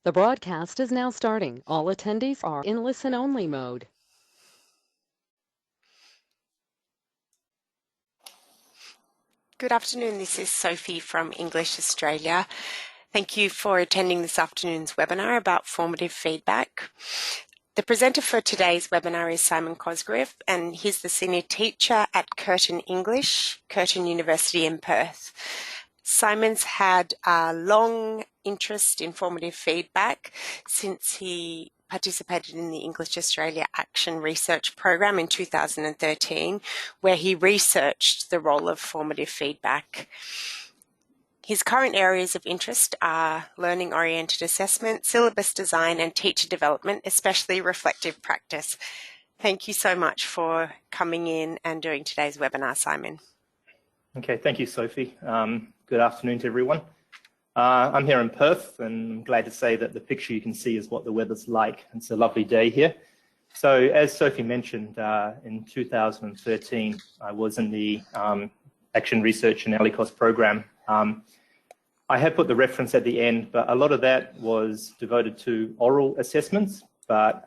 The broadcast is now starting. All attendees are in listen-only mode. Good afternoon, this is Sophie from English Australia. Thank you for attending this afternoon's webinar about formative feedback. The presenter for today's webinar is Simon Cosgriff, and he's the senior teacher at Curtin English, Curtin University in Perth. Simon's had a long interest in formative feedback since he participated in the English Australia Action Research Program in 2013, where he researched the role of formative feedback. His current areas of interest are learning-oriented assessment, syllabus design, and teacher development, especially reflective practice. Thank you so much for coming in and doing today's webinar, Simon. Okay, thank you, Sophie. Good afternoon to everyone. I'm here in Perth, and I'm glad to say that the picture you can see is what the weather's like. It's a lovely day here. So, as Sophie mentioned, in 2013, I was in the Action Research and ALICOS program. I have put the reference at the end, but a lot of that was devoted to oral assessments. But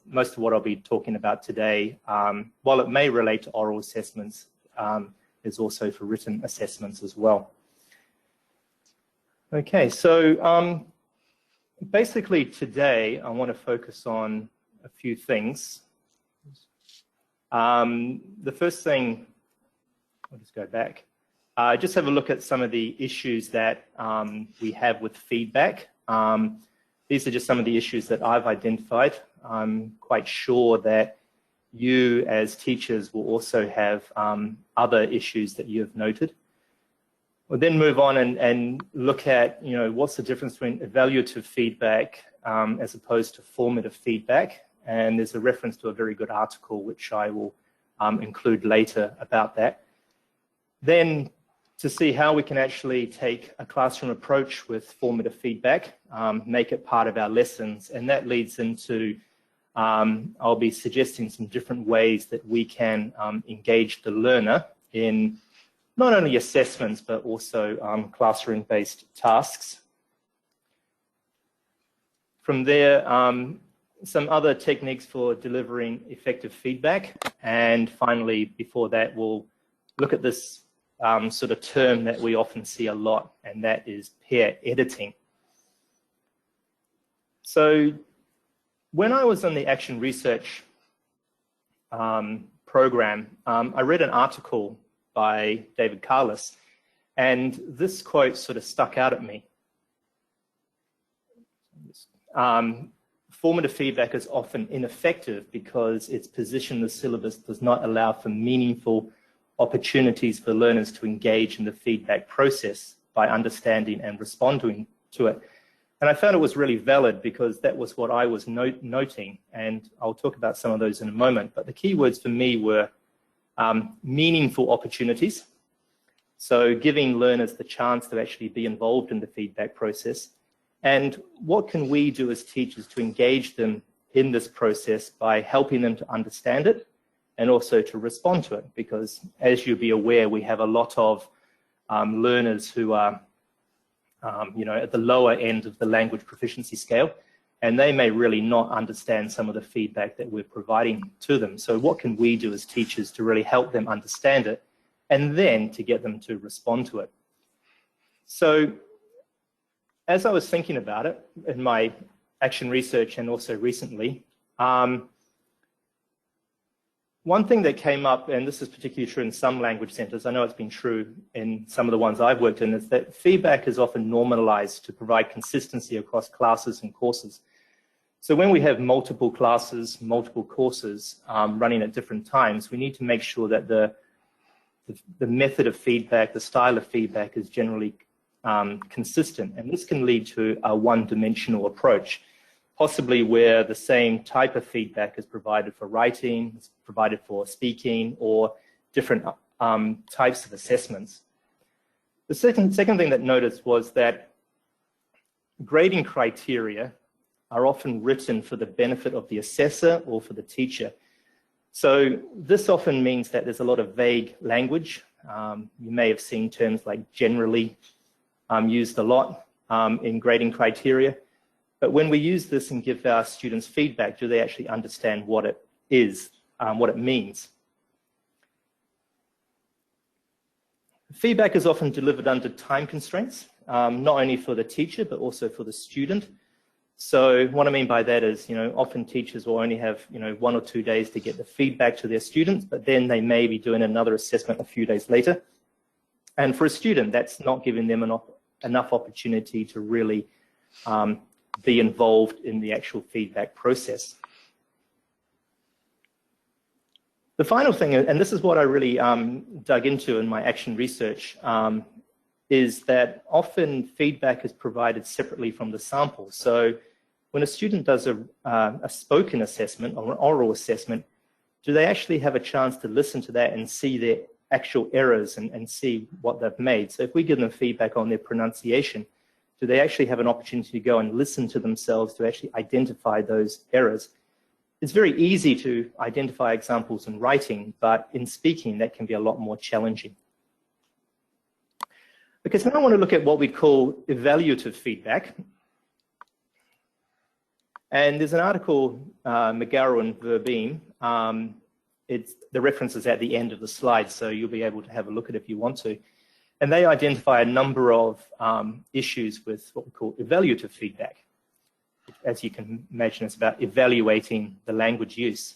most of what I'll be talking about today, while it may relate to oral assessments, is also for written assessments as well. Okay, so basically today I want to focus on a few things. The first thing, I'll just go back, just have a look at some of the issues that we have with feedback. These are just some of the issues that I've identified. I'm quite sure that you as teachers will also have other issues that you have noted. We'll then move on and look at, what's the difference between evaluative feedback as opposed to formative feedback. And there's a reference to a very good article which I will include later about that. Then to see how we can actually take a classroom approach with formative feedback, make it part of our lessons, and that leads into I'll be suggesting some different ways that we can engage the learner in not only assessments, but also classroom-based tasks. From there, some other techniques for delivering effective feedback. And finally, before that, we'll look at this sort of term that we often see a lot, and that is peer editing. So when I was on the Action Research program, I read an article by David Carless, and this quote sort of stuck out at me. Formative feedback is often ineffective because its position in the syllabus does not allow for meaningful opportunities for learners to engage in the feedback process by understanding and responding to it. And I found it was really valid because that was what I was noting, and I'll talk about some of those in a moment. But the key words for me were meaningful opportunities. So giving learners the chance to actually be involved in the feedback process. And what can we do as teachers to engage them in this process by helping them to understand it and also to respond to it? Because as you'll be aware, we have a lot of learners who are at the lower end of the language proficiency scale, and they may really not understand some of the feedback that we're providing to them. So what can we do as teachers to really help them understand it and then to get them to respond to it? So as I was thinking about it in my Action Research and also recently, one thing that came up, and this is particularly true in some language centers, I know it's been true in some of the ones I've worked in, is that feedback is often normalized to provide consistency across classes and courses. So when we have multiple classes, multiple courses running at different times, we need to make sure that the method of feedback, the style of feedback is generally consistent. And this can lead to a one-dimensional approach, possibly where the same type of feedback is provided for writing, it's provided for speaking, or different types of assessments. The second thing that noticed was that grading criteria are often written for the benefit of the assessor or for the teacher. So this often means that there's a lot of vague language. You may have seen terms like generally used a lot in grading criteria. But when we use this and give our students feedback, do they actually understand what it is, what it means? Feedback is often delivered under time constraints, not only for the teacher, but also for the student. So what I mean by that is, often teachers will only have, 1 or 2 days to get the feedback to their students, but then they may be doing another assessment a few days later. And for a student, that's not giving them enough opportunity to really be involved in the actual feedback process. The final thing, and this is what I really dug into in my action research, is that often feedback is provided separately from the sample. So when a student does a spoken assessment or an oral assessment, do they actually have a chance to listen to that and see their actual errors and see what they've made? So if we give them feedback on their pronunciation, do they actually have an opportunity to go and listen to themselves to actually identify those errors? It's very easy to identify examples in writing, but in speaking, that can be a lot more challenging. Okay, so now I want to look at what we call evaluative feedback. And there's an article, McGarrow and Verbeen. The reference is at the end of the slide, so you'll be able to have a look at it if you want to. And they identify a number of issues with what we call evaluative feedback. As you can imagine, it's about evaluating the language use.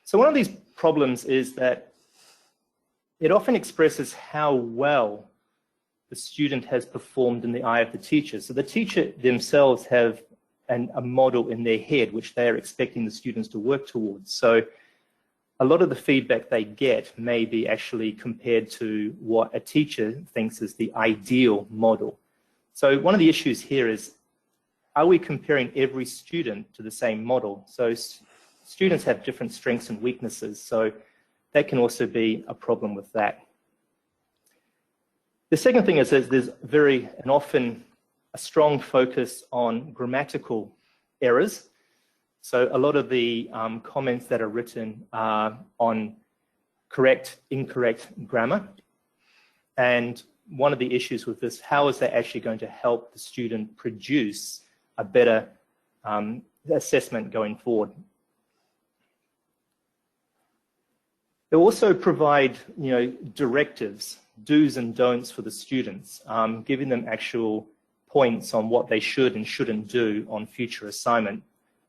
So one of these problems is that it often expresses how well the student has performed in the eye of the teacher. So the teacher themselves have a model in their head which they are expecting the students to work towards. So a lot of the feedback they get may be actually compared to what a teacher thinks is the ideal model. So one of the issues here is, are we comparing every student to the same model? So students have different strengths and weaknesses, so that can also be a problem with that. The second thing is that there's often a strong focus on grammatical errors. So a lot of the comments that are written are on correct, incorrect grammar. And one of the issues with this, how is that actually going to help the student produce a better assessment going forward? They also provide, directives, do's and don'ts for the students, giving them actual points on what they should and shouldn't do on future assignment.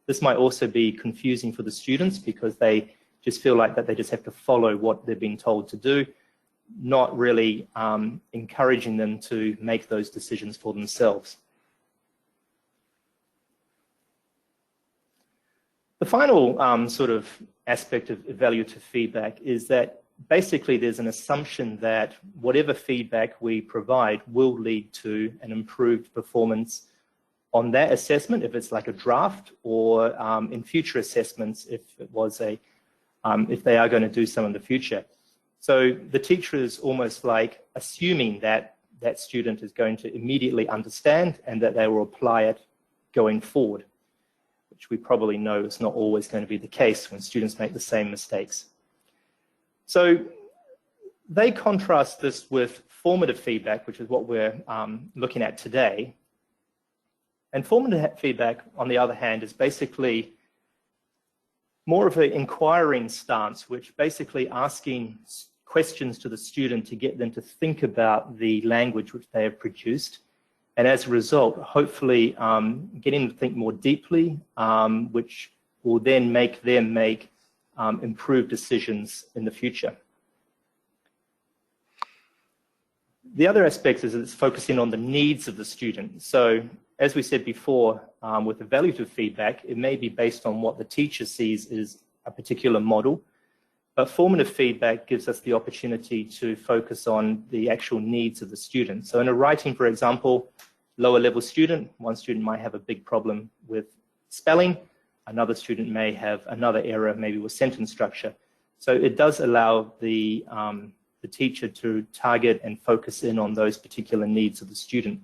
This might also be confusing for the students because they just feel like that they just have to follow what they're being told to do, not really encouraging them to make those decisions for themselves. The final sort of aspect of evaluative feedback is that basically there's an assumption that whatever feedback we provide will lead to an improved performance on that assessment, if it's like a draft, or in future assessments if they are going to do some in the future. So the teacher is almost like assuming that that student is going to immediately understand and that they will apply it going forward, which we probably know is not always going to be the case when students make the same mistakes. So they contrast this with formative feedback, which is what we're looking at today. And formative feedback, on the other hand, is basically more of an inquiring stance, which basically asking questions to the student to get them to think about the language which they have produced. And as a result, hopefully getting them to think more deeply, which will then make them make improved decisions in the future. The other aspect is that it's focusing on the needs of the student. So as we said before, with evaluative feedback, it may be based on what the teacher sees as a particular model, but formative feedback gives us the opportunity to focus on the actual needs of the student. So in a writing, for example, lower level student, one student might have a big problem with spelling, another student may have another error, maybe with sentence structure. So it does allow the teacher to target and focus in on those particular needs of the student.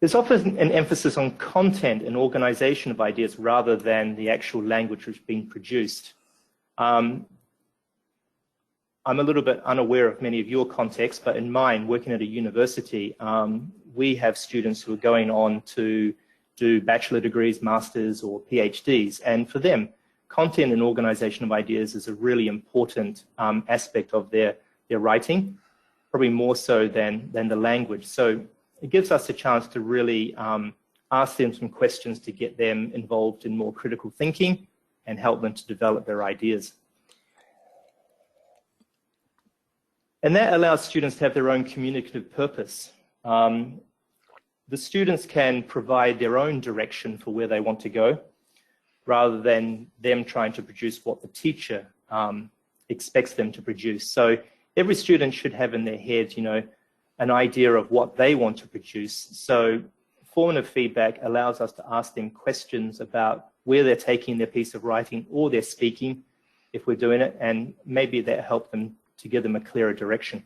There's often an emphasis on content and organization of ideas rather than the actual language which is being produced. I I'm a little bit unaware of many of your contexts, but in mine, working at a university, we have students who are going on to do bachelor degrees, masters, or PhDs. And for them, content and organization of ideas is a really important aspect of their writing, probably more so than the language. So it gives us a chance to really ask them some questions to get them involved in more critical thinking and help them to develop their ideas. And that allows students to have their own communicative purpose. The students can provide their own direction for where they want to go, rather than them trying to produce what the teacher expects them to produce. So every student should have in their head, you know, an idea of what they want to produce. So formative feedback allows us to ask them questions about where they're taking their piece of writing or their speaking, if we're doing it, and maybe that help them to give them a clearer direction.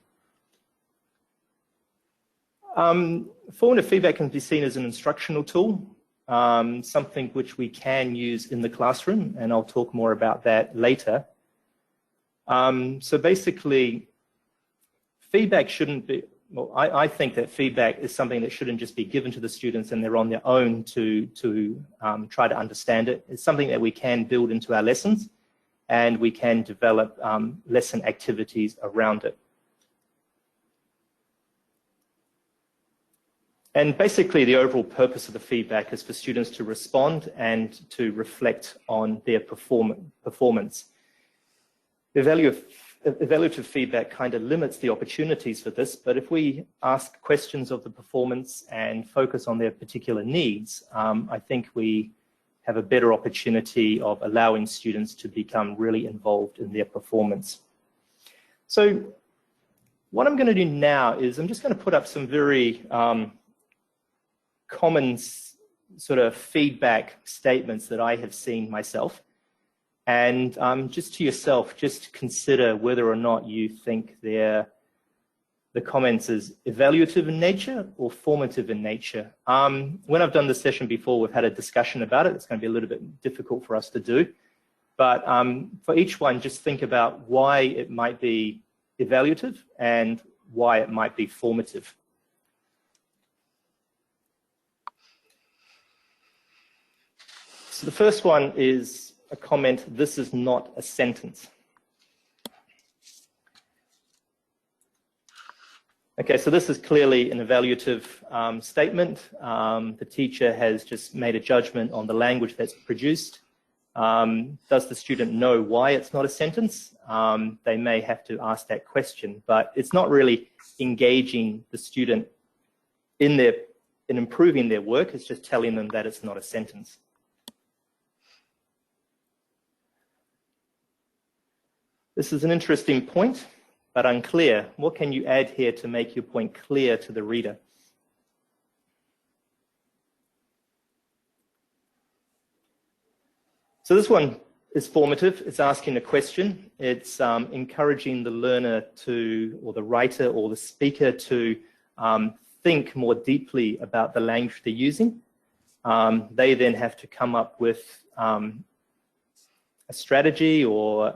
Formative feedback can be seen as an instructional tool, something which we can use in the classroom, and I'll talk more about that later. So basically, feedback shouldn't be, well, I think that feedback is something that shouldn't just be given to the students and they're on their own to try to understand it. It's something that we can build into our lessons, and we can develop lesson activities around it. And basically, the overall purpose of the feedback is for students to respond and to reflect on their performance. Evaluative feedback kind of limits the opportunities for this, but if we ask questions of the performance and focus on their particular needs, I think we have a better opportunity of allowing students to become really involved in their performance. So what I'm going to do now is I'm just going to put up some very common sort of feedback statements that I have seen myself. And just to yourself, just consider whether or not you think the comments is evaluative in nature or formative in nature. When I've done this session before, we've had a discussion about it. It's going to be a little bit difficult for us to do. But for each one, just think about why it might be evaluative and why it might be formative. So the first one is a comment, "This is not a sentence." Okay, so this is clearly an evaluative statement. The teacher has just made a judgment on the language that's produced. Does the student know why it's not a sentence? They may have to ask that question, but it's not really engaging the student in improving their work. It's just telling them that it's not a sentence. This is an interesting point, but unclear. What can you add here to make your point clear to the reader? So this one is formative. It's asking a question. It's encouraging the learner to, or the writer or the speaker to think more deeply about the language they're using. They then have to come up with a strategy or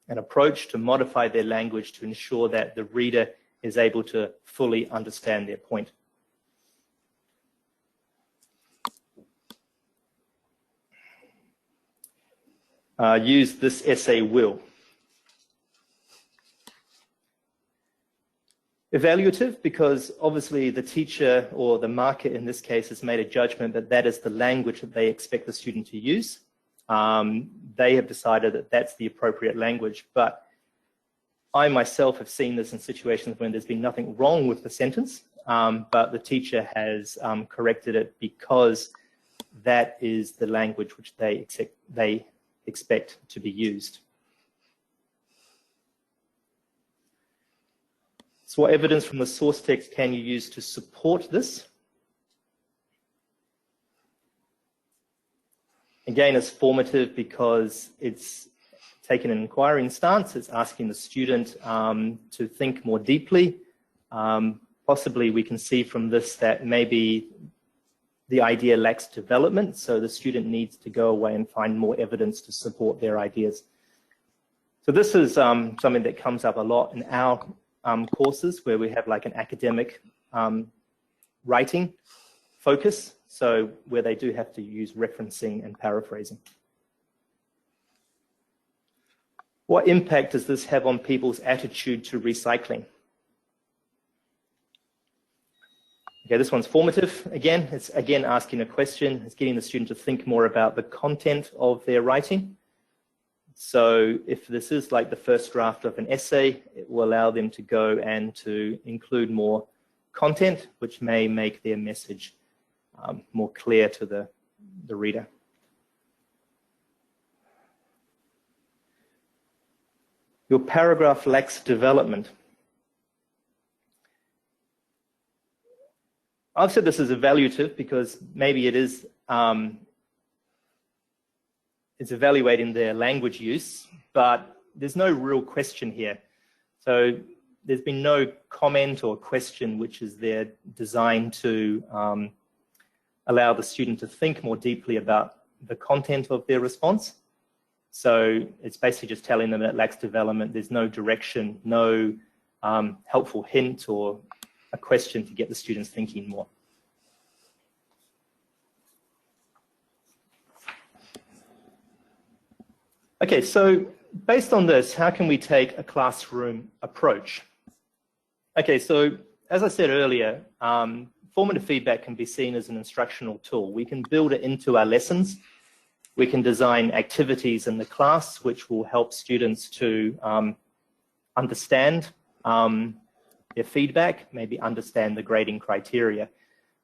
an approach to modify their language to ensure that the reader is able to fully understand their point. Use this essay will. Evaluative, because obviously the teacher or the marker in this case has made a judgment that that is the language that they expect the student to use. They have decided that that's the appropriate language, but I myself have seen this in situations when there's been nothing wrong with the sentence, but the teacher has corrected it because that is the language which they expect to be used. So what evidence from the source text can you use to support this? Again, it's formative because it's taken an inquiring stance. It's asking the student to think more deeply. Possibly we can see from this that maybe the idea lacks development, so the student needs to go away and find more evidence to support their ideas. So this is something that comes up a lot in our courses where we have like an academic writing focus, so where they do have to use referencing and paraphrasing. What impact does this have on people's attitude to recycling? Okay, this one's formative. Again, it's again asking a question. It's getting the student to think more about the content of their writing. So if this is like the first draft of an essay, it will allow them to go and to include more content, which may make their message more clear to the reader. Your paragraph lacks development. I've said this is evaluative because maybe it is it's evaluating their language use, but there's no real question here. So there's been no comment or question which is there designed to allow the student to think more deeply about the content of their response. So it's basically just telling them it lacks development. There's no direction, no helpful hint or a question to get the students thinking more. Okay, so based on this, how can we take a classroom approach? Okay, so as I said earlier, formative feedback can be seen as an instructional tool. We can build it into our lessons. We can design activities in the class which will help students to understand their feedback, maybe understand the grading criteria.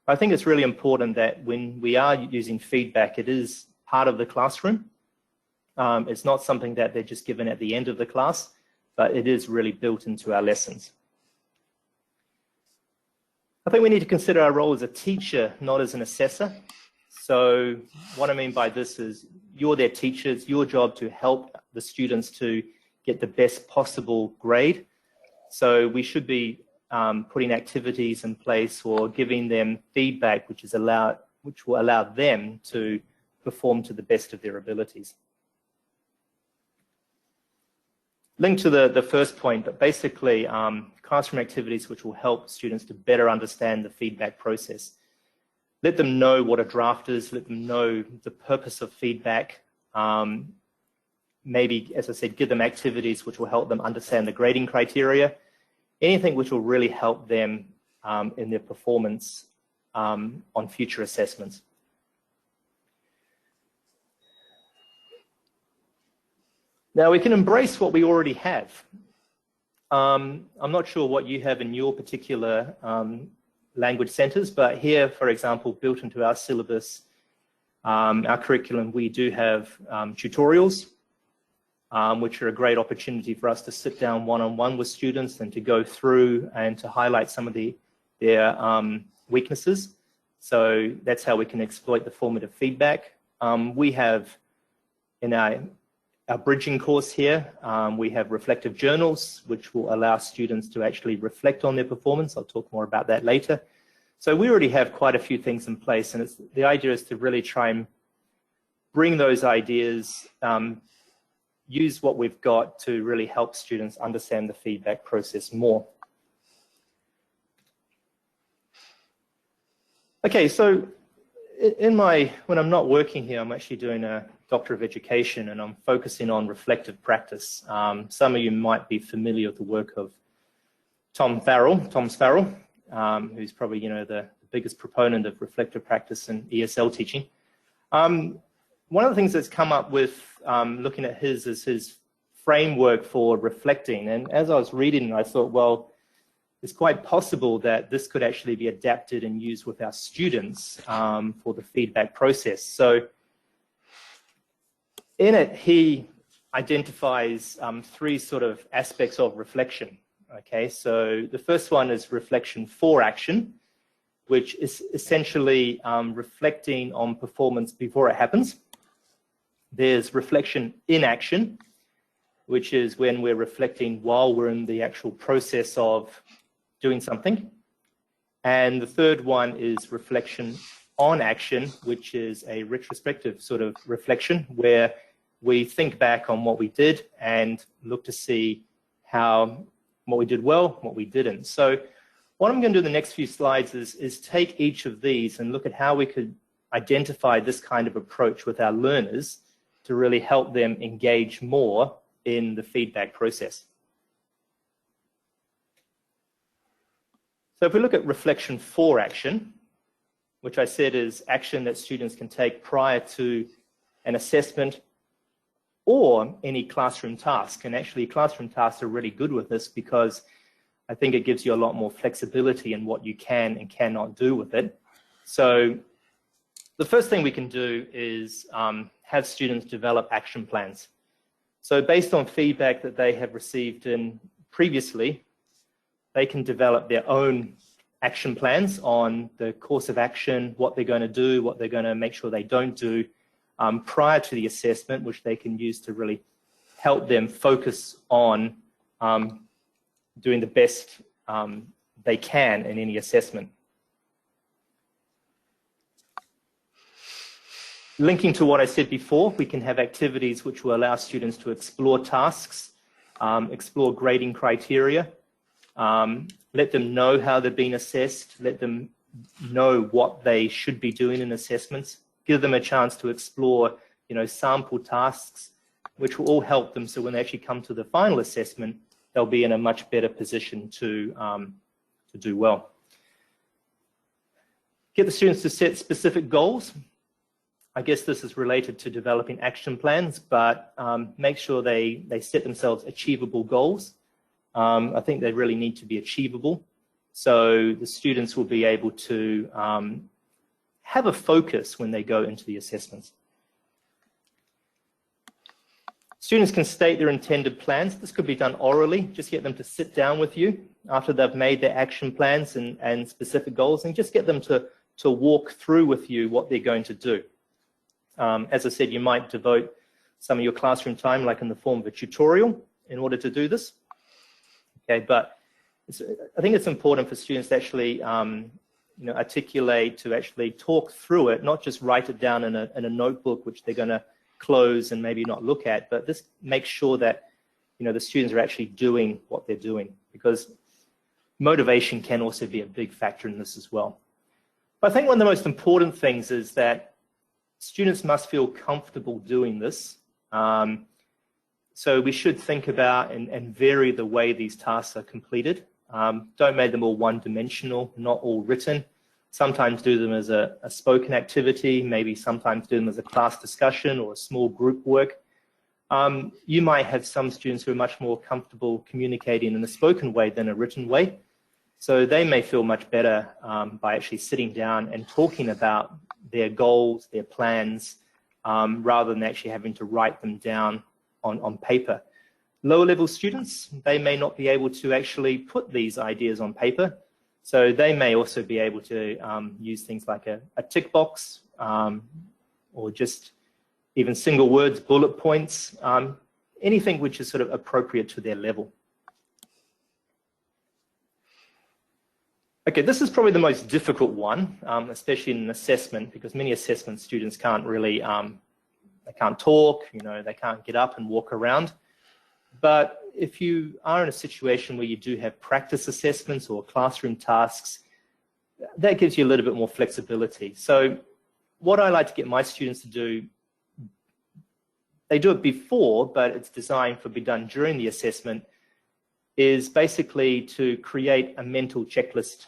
I think it's really important that when we are using feedback, it is part of the classroom. It's not something that they're just given at the end of the class, but it is really built into our lessons. I think we need to consider our role as a teacher, not as an assessor. So what I mean by this is you're their teachers, your job to help the students to get the best possible grade. So we should be putting activities in place or giving them feedback which will allow them to perform to the best of their abilities. Linked to the first point, but basically classroom activities which will help students to better understand the feedback process. Let them know what a draft is, let them know the purpose of feedback. Maybe, as I said, give them activities which will help them understand the grading criteria. Anything which will really help them in their performance on future assessments. Now we can embrace what we already have. I'm not sure what you have in your particular language centers, but here, for example, built into our syllabus, our curriculum, we do have tutorials, which are a great opportunity for us to sit down one-on-one with students and to go through and to highlight some of their weaknesses. So that's how we can exploit the formative feedback. We have in our bridging course here, we have reflective journals, which will allow students to actually reflect on their performance. I'll talk more about that later. So we already have quite a few things in place, and the idea is to really try and bring those ideas, use what we've got to really help students understand the feedback process more. Okay, so when I'm not working here, I'm actually doing a Doctor of Education, and I'm focusing on reflective practice. Some of you might be familiar with the work of Tom Farrell, who's probably the biggest proponent of reflective practice in ESL teaching. One of the things that's come up with looking at his framework for reflecting, and as I was reading, I thought, well, it's quite possible that this could actually be adapted and used with our students for the feedback process. So in it, he identifies three sort of aspects of reflection. Okay, so the first one is reflection for action, which is essentially reflecting on performance before it happens. There's reflection in action, which is when we're reflecting while we're in the actual process of doing something. And the third one is reflection on action, which is a retrospective sort of reflection where we think back on what we did and look to see what we did well, what we didn't. So what I'm going to do in the next few slides is take each of these and look at how we could identify this kind of approach with our learners to really help them engage more in the feedback process. So if we look at reflection for action, which I said is action that students can take prior to an assessment or any classroom task. And actually classroom tasks are really good with this because I think it gives you a lot more flexibility in what you can and cannot do with it. So the first thing we can do is have students develop action plans. So based on feedback that they have received previously, they can develop their own action plans on the course of action, what they're going to do, what they're going to make sure they don't do prior to the assessment, which they can use to really help them focus on doing the best they can in any assessment. Linking to what I said before, we can have activities which will allow students to explore tasks, explore grading criteria, let them know how they're being assessed, let them know what they should be doing in assessments, give them a chance to explore, sample tasks, which will all help them so when they actually come to the final assessment, they'll be in a much better position to do well. Get the students to set specific goals. I guess this is related to developing action plans, but make sure they set themselves achievable goals. I think they really need to be achievable. So the students will be able to have a focus when they go into the assessments. Students can state their intended plans. This could be done orally. Just get them to sit down with you after they've made their action plans and specific goals, and just get them to walk through with you what they're going to do. As I said, you might devote some of your classroom time, like in the form of a tutorial, in order to do this. Okay, but I think it's important for students to actually articulate, to actually talk through it, not just write it down in a notebook, which they're going to close and maybe not look at, but just make sure that the students are actually doing what they're doing, because motivation can also be a big factor in this as well. But I think one of the most important things is that students must feel comfortable doing this. So we should think about and vary the way these tasks are completed. Don't make them all one-dimensional, not all written. Sometimes do them as a spoken activity, maybe sometimes do them as a class discussion or a small group work. You might have some students who are much more comfortable communicating in a spoken way than a written way. So they may feel much better by actually sitting down and talking about their goals, their plans, rather than actually having to write them down on paper. Lower level students, they may not be able to actually put these ideas on paper. So they may also be able to use things like a tick box or just even single words, bullet points, anything which is sort of appropriate to their level. Okay, this is probably the most difficult one, especially in an assessment, because many assessment students can't really, they can't talk, they can't get up and walk around. But if you are in a situation where you do have practice assessments or classroom tasks, that gives you a little bit more flexibility. So what I like to get my students to do, they do it before, but it's designed to be done during the assessment, is basically to create a mental checklist.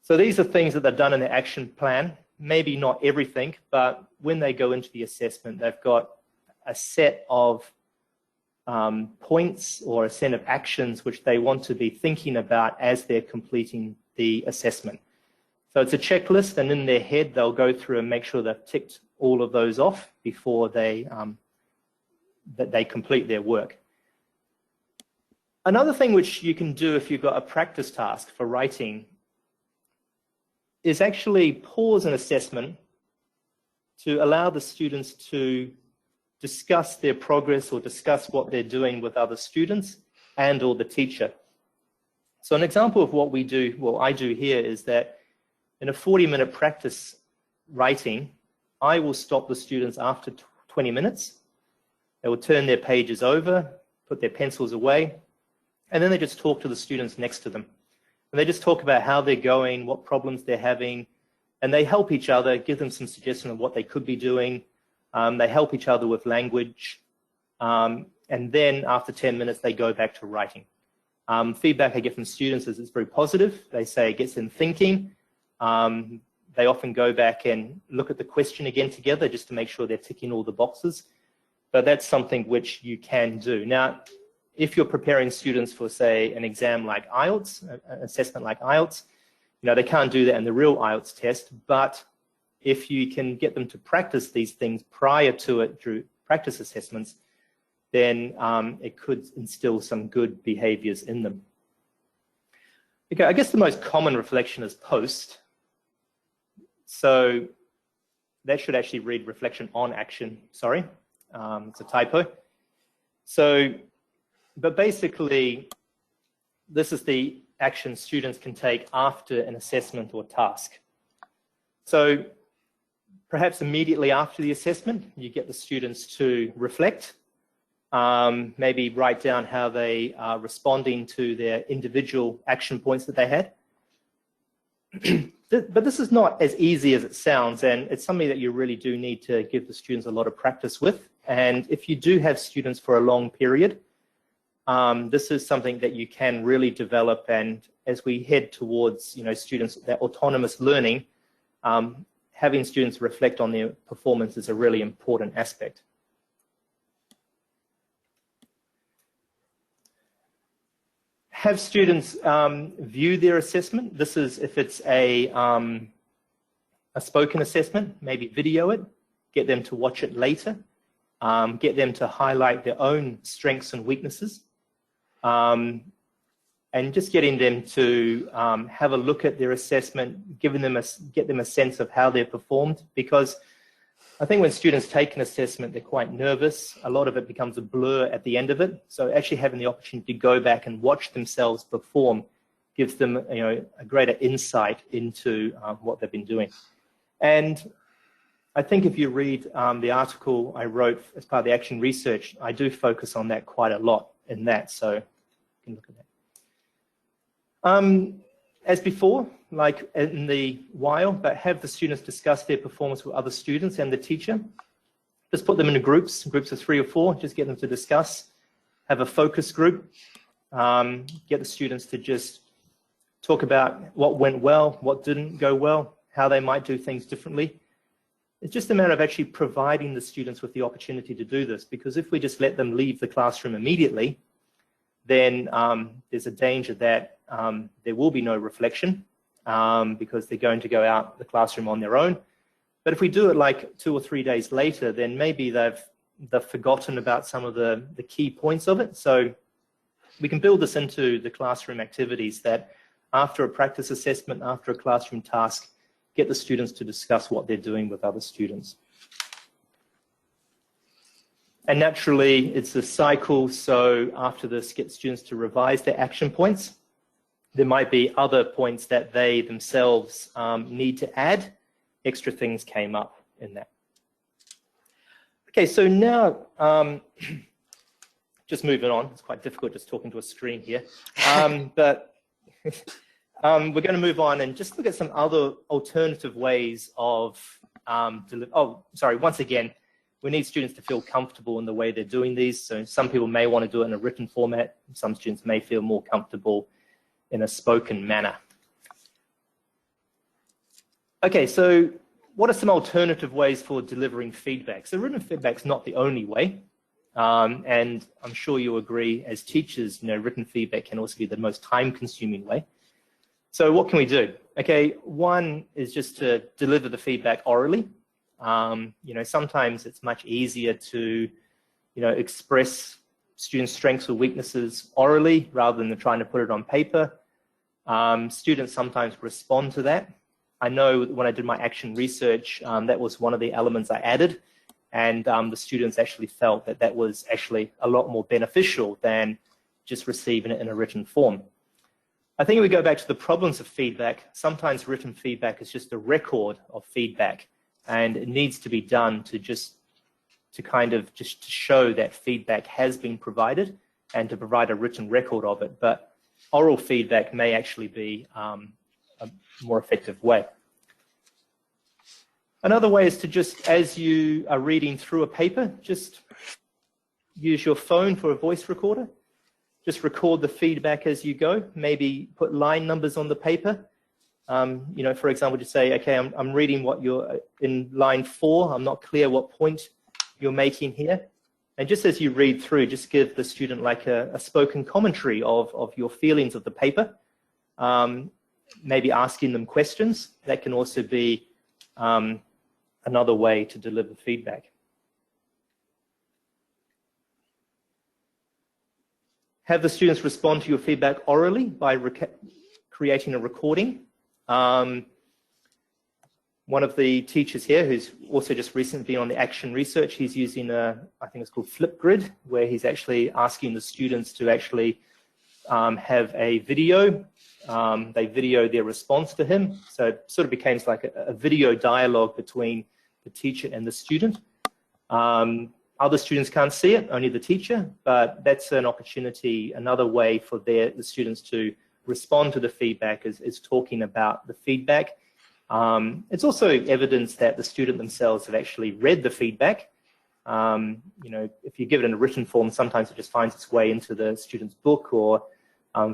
So these are things that they've done in their action plan, maybe not everything, but when they go into the assessment, they've got a set of points or a set of actions which they want to be thinking about as they're completing the assessment. So it's a checklist, and in their head they'll go through and make sure they've ticked all of those off before they complete their work. Another thing which you can do if you've got a practice task for writing is actually pause an assessment to allow the students to discuss their progress or discuss what they're doing with other students and or the teacher. So an example of what we do, what I do here, is that in a 40-minute practice writing, I will stop the students after 20 minutes They will turn their pages over, put their pencils away, and then they just talk to the students next to them. And they just talk about how they're going, what problems they're having, and they help each other, give them some suggestion of what they could be doing. They help each other with language. And then after 10 minutes, they go back to writing. Feedback I get from students is it's very positive. They say it gets them thinking. They often go back and look at the question again together just to make sure they're ticking all the boxes. But that's something which you can do. Now, if you're preparing students for, say, an exam like IELTS, an assessment like IELTS, they can't do that in the real IELTS test, but if you can get them to practice these things prior to it through practice assessments, then it could instill some good behaviors in them. Okay, I guess the most common reflection is post. So that should actually read reflection on action, sorry. It's a typo. So, but basically, this is the action students can take after an assessment or task. So perhaps immediately after the assessment, you get the students to reflect, maybe write down how they are responding to their individual action points that they had. But this is not as easy as it sounds, and it's something that you really do need to give the students a lot of practice with. And if you do have students for a long period, this is something that you can really develop. And as we head towards, students, that autonomous learning, having students reflect on their performance is a really important aspect. Have students view their assessment. This is if it's a spoken assessment, maybe video it, get them to watch it later, get them to highlight their own strengths and weaknesses, and just getting them to have a look at their assessment, get them a sense of how they've performed, because I think when students take an assessment, they're quite nervous. A lot of it becomes a blur at the end of it. So actually having the opportunity to go back and watch themselves perform gives them, a greater insight into what they've been doing. And I think if you read the article I wrote as part of the action research, I do focus on that quite a lot in that. So you can look at that. As before, like in the while, but have the students discuss their performance with other students and the teacher. Just put them into groups of 3 or 4, just get them to discuss. Have a focus group, get the students to just talk about what went well, what didn't go well, how they might do things differently. It's just a matter of actually providing the students with the opportunity to do this, because if we just let them leave the classroom immediately, then there's a danger that there will be no reflection because they're going to go out the classroom on their own. But if we do it like 2 or 3 days later, then maybe they've forgotten about some of the key points of it. So we can build this into the classroom activities that after a practice assessment, after a classroom task, get the students to discuss what they're doing with other students. And naturally, it's a cycle. So after this, get students to revise their action points. There might be other points that they themselves need to add. Extra things came up in that. Okay, so now, just moving on. It's quite difficult just talking to a screen here. But we're going to move on and just look at some other alternative ways of once again, we need students to feel comfortable in the way they're doing these. So some people may want to do it in a written format. Some students may feel more comfortable in a spoken manner. Okay, so what are some alternative ways for delivering feedback? So written feedback is not the only way. And I'm sure you agree as teachers, written feedback can also be the most time-consuming way. So what can we do? Okay, one is just to deliver the feedback orally. Sometimes it's much easier to, express students' strengths or weaknesses orally rather than trying to put it on paper. Students sometimes respond to that. I know when I did my action research, that was one of the elements I added, and the students actually felt that that was actually a lot more beneficial than just receiving it in a written form. I think if we go back to the problems of feedback, sometimes written feedback is just a record of feedback, and it needs to be done to just to kind of just to show that feedback has been provided and to provide a written record of it. But oral feedback may actually be a more effective way. Another way is to just, as you are reading through a paper, just use your phone for a voice recorder. Just record the feedback as you go. Maybe put line numbers on the paper. You know, for example, just say, okay, I'm reading what you're in line 4. I'm not clear what point you're making here. And just as you read through, just give the student like a spoken commentary of your feelings of the paper. Maybe asking them questions. That can also be another way to deliver feedback. Have the students respond to your feedback orally by creating a recording. One of the teachers here, who's also just recently been on the action research, he's using I think it's called Flipgrid, where he's actually asking the students to actually have a video. They video their response to him. So it sort of becomes like a video dialogue between the teacher and the student. Other students can't see it, only the teacher, but that's an opportunity, another way for the students to respond to the feedback is talking about the feedback. It's also evidence that the student themselves have actually read the feedback. You know, if you give it in a written form, sometimes it just finds its way into the student's book or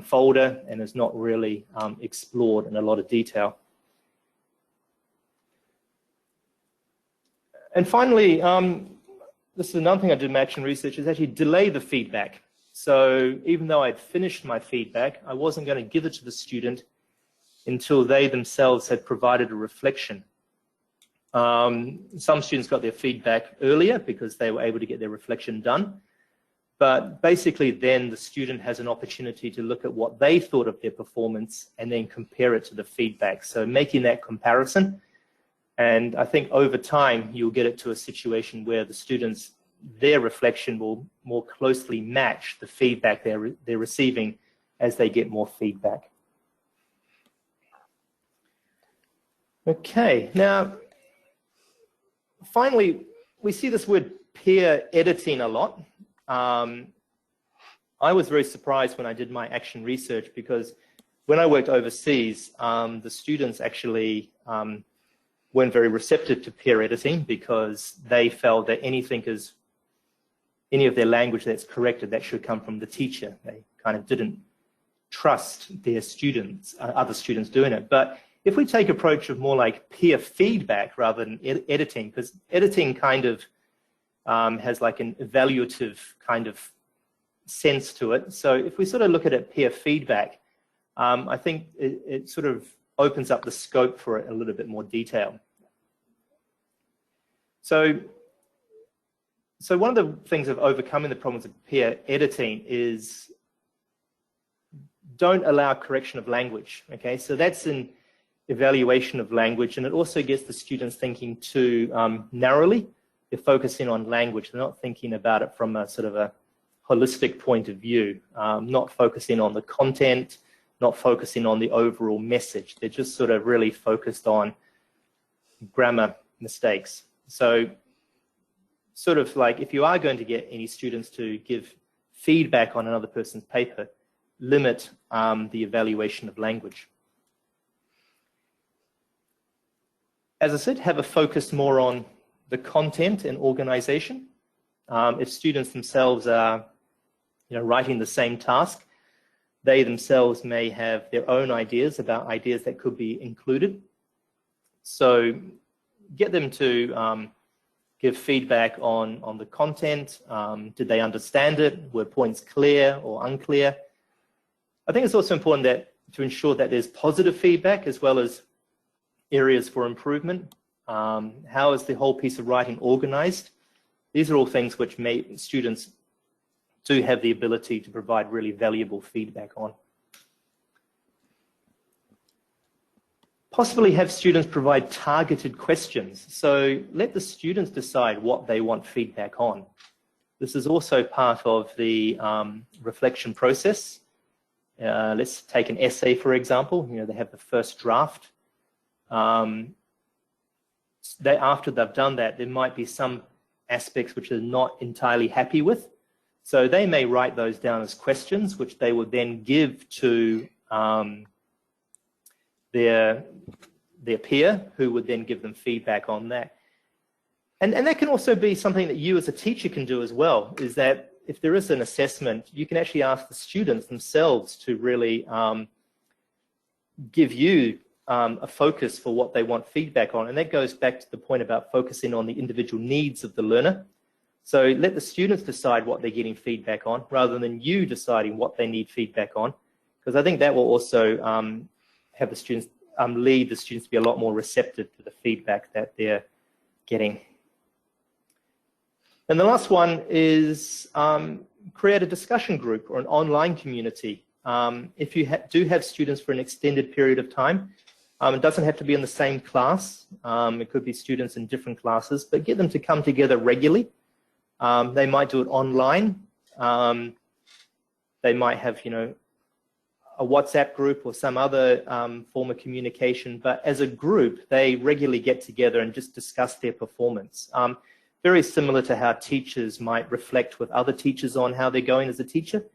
folder and is not really explored in a lot of detail. And finally, this is another thing I did in my action research, is actually delay the feedback. So even though I'd finished my feedback, I wasn't going to give it to the student until they themselves had provided a reflection. Some students got their feedback earlier because they were able to get their reflection done. But basically then the student has an opportunity to look at what they thought of their performance and then compare it to the feedback. So making that comparison. And I think over time, you'll get it to a situation where the students, their reflection will more closely match the feedback they're receiving as they get more feedback. Okay, now, finally, we see this word peer editing a lot. I was very surprised when I did my action research because when I worked overseas, the students actually weren't very receptive to peer editing because they felt that any of their language that's corrected, that should come from the teacher. They kind of didn't trust their students, other students doing it. But if we take approach of more like peer feedback rather than editing, because editing kind of has like an evaluative kind of sense to it. So if we sort of look at it peer feedback, I think it sort of opens up the scope for it in a little bit more detail. So one of the things of overcoming the problems of peer editing is don't allow correction of language, okay? So that's an evaluation of language, and it also gets the students thinking too narrowly. They're focusing on language. They're not thinking about it from a sort of a holistic point of view, not focusing on the content, not focusing on the overall message. They're just sort of really focused on grammar mistakes. So sort of like if you are going to get any students to give feedback on another person's paper, limit the evaluation of language. As I said, have a focus more on the content and organization. If students themselves are writing the same task, they themselves may have their own ideas about ideas that could be included. So get them to give feedback on the content. Did they understand it? Were points clear or unclear? I think it's also important to ensure that there's positive feedback as well as areas for improvement. How is the whole piece of writing organized? These are all things which students do have the ability to provide really valuable feedback on. Possibly have students provide targeted questions. So let the students decide what they want feedback on. This is also part of the reflection process. Let's take an essay, for example. They have the first draft. After they've done that, there might be some aspects which they're not entirely happy with. So they may write those down as questions, which they would then give to their peer, who would then give them feedback on that. And that can also be something that you as a teacher can do as well, is that if there is an assessment, you can actually ask the students themselves to really give you a focus for what they want feedback on. And that goes back to the point about focusing on the individual needs of the learner. So let the students decide what they're getting feedback on rather than you deciding what they need feedback on, because I think that will also have the students lead the students to be a lot more receptive to the feedback that they're getting. And the last one is create a discussion group or an online community. If you do have students for an extended period of time, it doesn't have to be in the same class. It could be students in different classes, but get them to come together regularly. They might do it online. They might have, a WhatsApp group or some other form of communication, but as a group, they regularly get together and just discuss their performance. Very similar to how teachers might reflect with other teachers on how they're going as a teacher.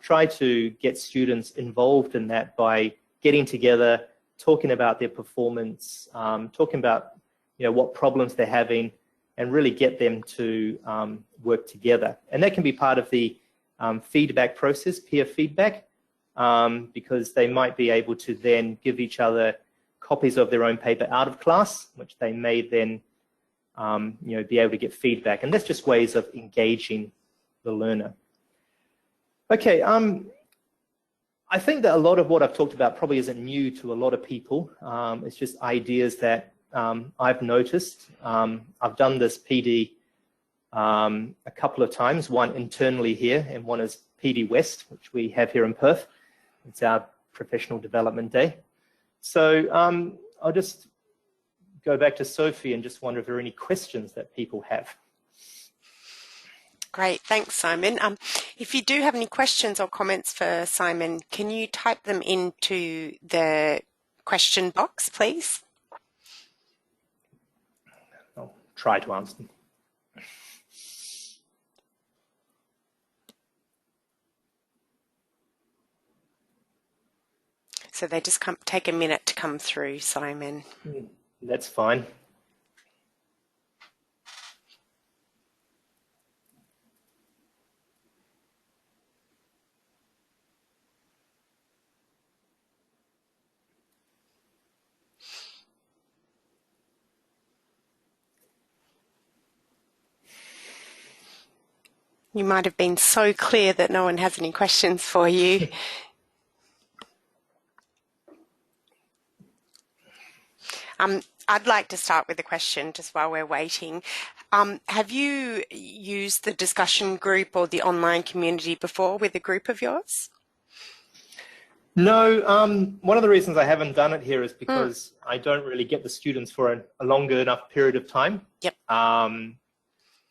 Try to get students involved in that by getting together, talking about their performance, talking about what problems they're having, and really get them to work together. And that can be part of the feedback process, peer feedback, because they might be able to then give each other copies of their own paper out of class, which they may then be able to get feedback. And that's just ways of engaging the learner. Okay, I think that a lot of what I've talked about probably isn't new to a lot of people. It's just ideas that I've noticed. I've done this PD a couple of times, one internally here and one is PD West, which we have here in Perth. It's our professional development day. So I'll just go back to Sophie and just wonder if there are any questions that people have. Great, thanks, Simon. If you do have any questions or comments for Simon, can you type them into the question box, please? I'll try to answer them. So they just take a minute to come through, Simon. That's fine. You might have been so clear that no one has any questions for you. I'd like to start with a question just while we're waiting. Have you used the discussion group or the online community before with a group of yours? No, one of the reasons I haven't done it here is because I don't really get the students for a longer enough period of time. Yep.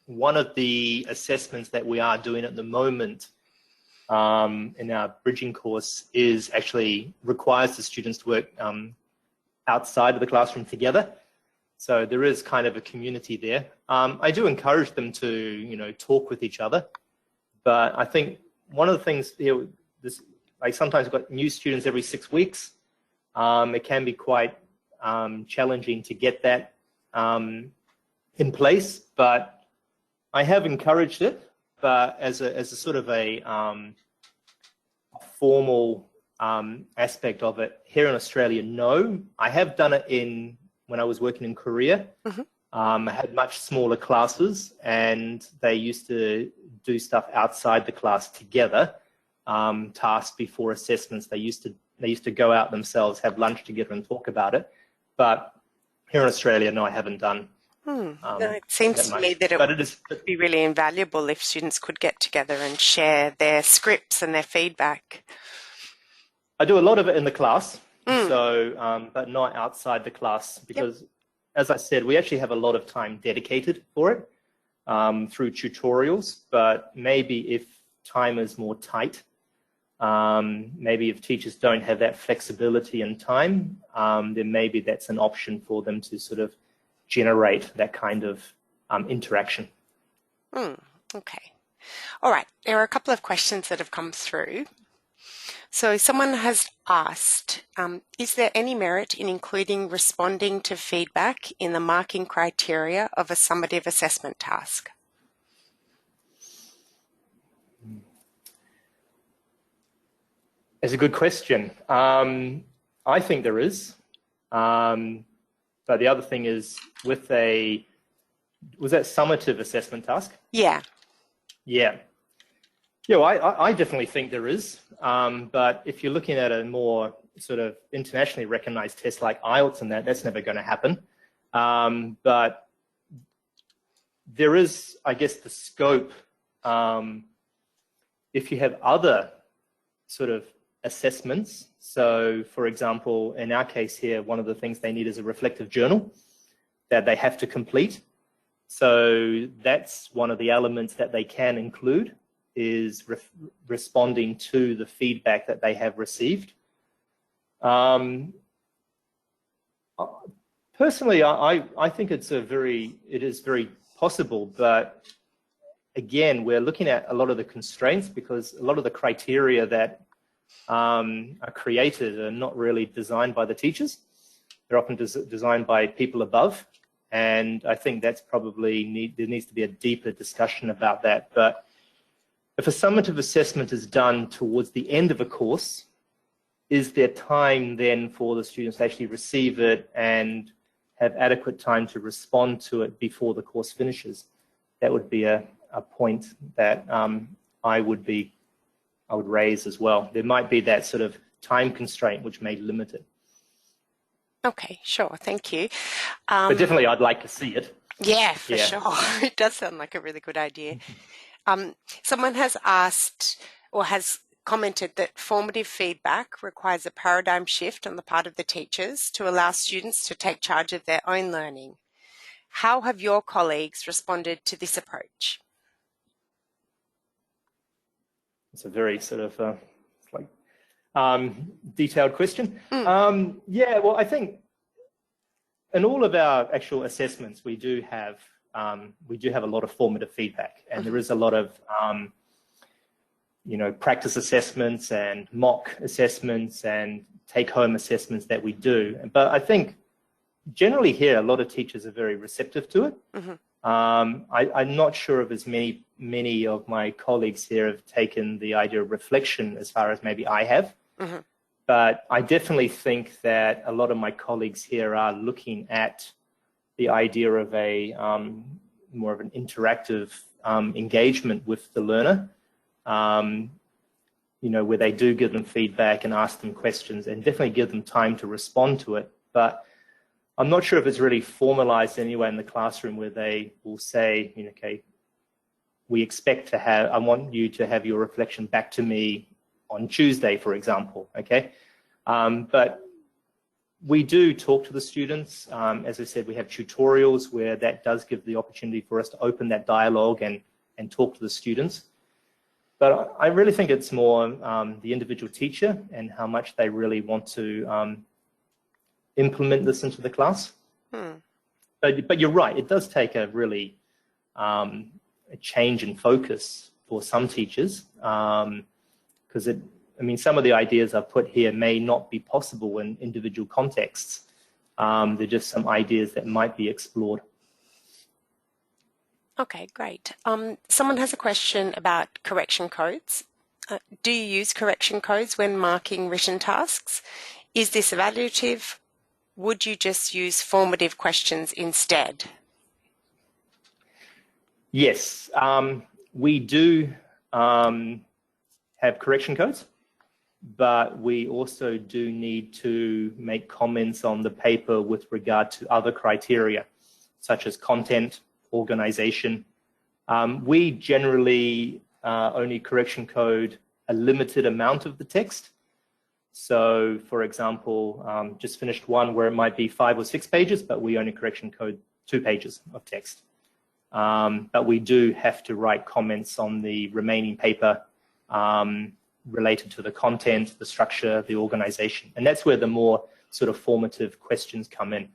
One of the assessments that we are doing at the moment in our bridging course is actually requires the students to work outside of the classroom together. So there is kind of a community there. I do encourage them to, talk with each other. But I think one of the things, like sometimes we've got new students every 6 weeks. It can be quite challenging to get that in place, but I have encouraged it. But as a sort of a formal aspect of it here in Australia, no. I have done it when I was working in Korea. I had much smaller classes, and they used to do stuff outside the class together. Tasks before assessments. They used to go out themselves, have lunch together, and talk about it. But here in Australia, no, I haven't done. No, it seems to me that it would be really invaluable if students could get together and share their scripts and their feedback. I do a lot of it in the class, so but not outside the class because, as I said, we actually have a lot of time dedicated for it through tutorials. But maybe if time is more tight, maybe if teachers don't have that flexibility and time, then maybe that's an option for them to sort of generate that kind of interaction. Okay. All right. There are a couple of questions that have come through. So someone has asked, is there any merit in including responding to feedback in the marking criteria of a summative assessment task? It's a good question. I think there is. But the other thing is was that summative assessment task? Yeah. Yeah. Yeah, well, I definitely think there is. But if you're looking at a more sort of internationally recognized test like IELTS and that's never going to happen. But there is, I guess, the scope. If you have other sort of assessments. So, for example, in our case here, one of the things they need is a reflective journal that they have to complete. So that's one of the elements that they can include is responding to the feedback that they have received. Personally, I think it is very possible, but again, we're looking at a lot of the constraints because a lot of the criteria that are created are not really designed by the teachers. They're often designed by people above. And I think that's probably there needs to be a deeper discussion about that. But if a summative assessment is done towards the end of a course, is there time then for the students to actually receive it and have adequate time to respond to it before the course finishes? That would be a point that I would raise as well. There might be that sort of time constraint which may limit it. Okay, sure. Thank you. But definitely I'd like to see it. Yeah, for sure. It does sound like a really good idea. Someone has asked or has commented that formative feedback requires a paradigm shift on the part of the teachers to allow students to take charge of their own learning. How have your colleagues responded to this approach? It's a very sort of detailed question. Yeah, well, I think in all of our actual assessments, we do have a lot of formative feedback, and there is a lot of practice assessments and mock assessments and take-home assessments that we do. But I think generally here, a lot of teachers are very receptive to it. I'm not sure if as many of my colleagues here have taken the idea of reflection as far as maybe I have. But I definitely think that a lot of my colleagues here are looking at the idea of a more of an interactive engagement with the learner, where they do give them feedback and ask them questions and definitely give them time to respond to it. But I'm not sure if it's really formalized anyway in the classroom where they will say, okay, we expect to I want you to have your reflection back to me on Tuesday, for example, okay? But we do talk to the students. As I said, we have tutorials where that does give the opportunity for us to open that dialogue and talk to the students. But I really think it's more the individual teacher and how much they really want to implement this into the class. But you're right, it does take a really a change in focus for some teachers, because some of the ideas I've put here may not be possible in individual contexts. They're just some ideas that might be explored. Okay, great. Someone has a question about correction codes. Do you use correction codes when marking written tasks? Is this evaluative? Would you just use formative questions instead? Yes, we do have correction codes, but we also do need to make comments on the paper with regard to other criteria, such as content, organization. We generally only correction code a limited amount of the text. So, for example, just finished one where it might be 5 or 6 pages, but we only correction code 2 pages of text. But we do have to write comments on the remaining paper related to the content, the structure, the organization. And that's where the more sort of formative questions come in.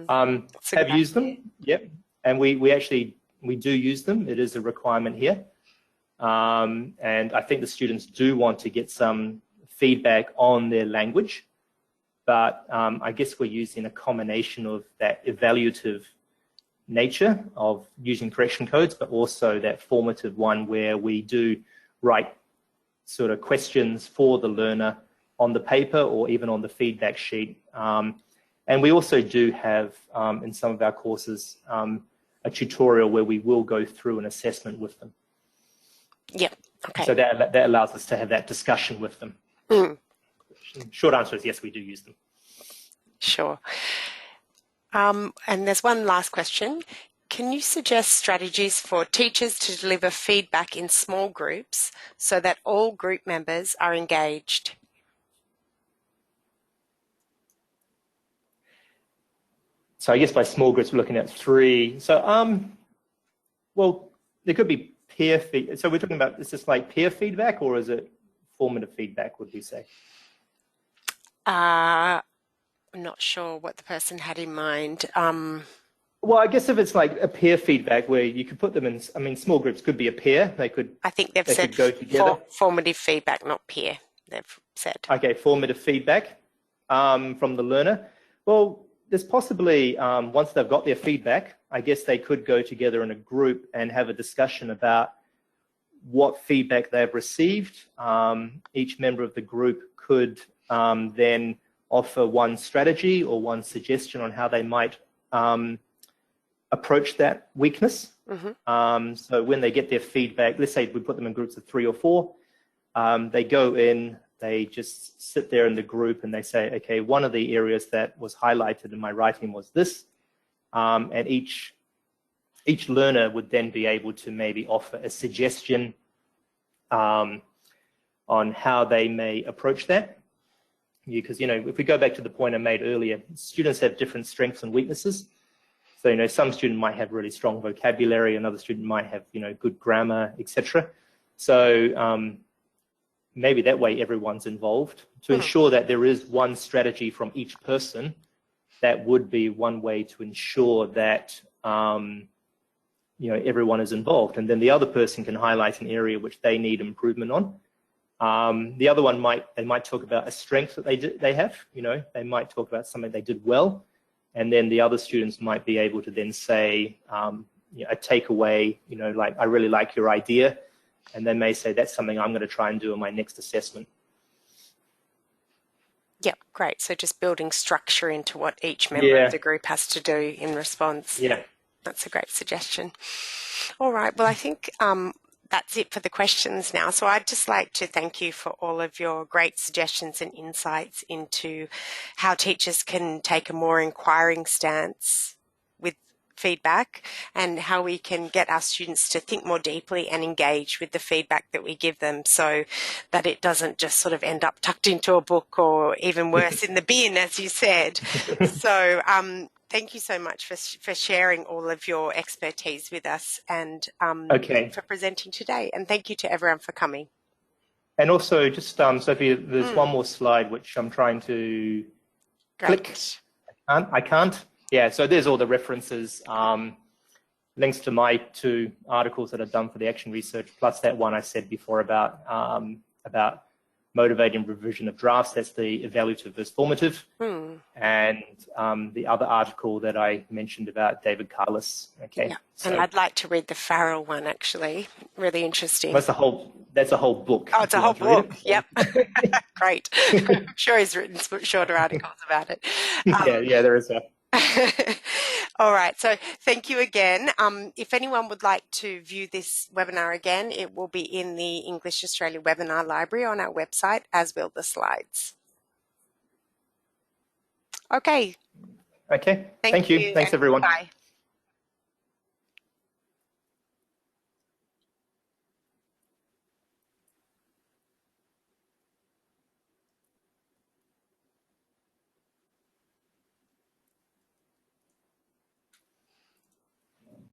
Have used them, yep. And we actually we do use them. It is a requirement here. And I think the students do want to get some feedback on their language, but I guess we're using a combination of that evaluative nature of using correction codes, but also that formative one where we do write sort of questions for the learner on the paper or even on the feedback sheet. And we also do have, in some of our courses, a tutorial where we will go through an assessment with them. Yep. Okay. So that allows us to have that discussion with them. Mm. Short answer is yes, we do use them. Sure. And there's one last question. Can you suggest strategies for teachers to deliver feedback in small groups so that all group members are engaged? So I guess by small groups, we're looking at 3. So, well, there could be peer feedback. So we're talking about, is this like peer feedback or is it formative feedback, would we say? I'm not sure what the person had in mind. Well, I guess if it's like a peer feedback where you could put them in, I mean, small groups could be a peer. They could. I think they've said go together. Formative feedback, not peer. They've said. Okay, formative feedback from the learner. Well, there's possibly, once they've got their feedback, I guess they could go together in a group and have a discussion about what feedback they've received. Each member of the group could then offer one strategy or one suggestion on how they might approach that weakness. Mm-hmm. So when they get their feedback, let's say we put them in groups of 3 or 4, they go in, they just sit there in the group and they say, okay, one of the areas that was highlighted in my writing was this. And each learner would then be able to maybe offer a suggestion on how they may approach that. Because, you know, if we go back to the point I made earlier, students have different strengths and weaknesses. So, you know, some student might have really strong vocabulary, another student might have, you know, good grammar, etc. So maybe that way everyone's involved to ensure that there is one strategy from each person. That would be one way to ensure that, you know, everyone is involved. And then the other person can highlight an area which they need improvement on. The other one they might talk about a strength that they have, you know, they might talk about something they did well. And then the other students might be able to then say, you know, a takeaway, you know, like, I really like your idea. And they may say, that's something I'm going to try and do in my next assessment. Yep, great. So just building structure into what each member of the group has to do in response. Yeah. That's a great suggestion. All right. Well, I think that's it for the questions now. So I'd just like to thank you for all of your great suggestions and insights into how teachers can take a more inquiring stance with feedback and how we can get our students to think more deeply and engage with the feedback that we give them so that it doesn't just sort of end up tucked into a book or even worse in the bin, as you said. So thank you so much for sharing all of your expertise with us and for presenting today. And thank you to everyone for coming. And also just, Sophie, there's one more slide which I'm trying to click. I can't. Yeah, so there's all the references, links to my 2 articles that I've done for the action research, plus that one I said before about motivating revision of drafts. That's the evaluative versus formative. And the other article that I mentioned about David Carless. Okay. Yeah. So, and I'd like to read the Farrell one, actually. Really interesting. That's a whole book. Oh, it's a whole book. Yep. Great. I'm sure he's written shorter articles about it. Yeah, there is a. All right. So thank you again. If anyone would like to view this webinar again, it will be in the English Australia webinar library on our website, as will the slides. Okay. Okay. Thank you. Thanks, everyone. Bye.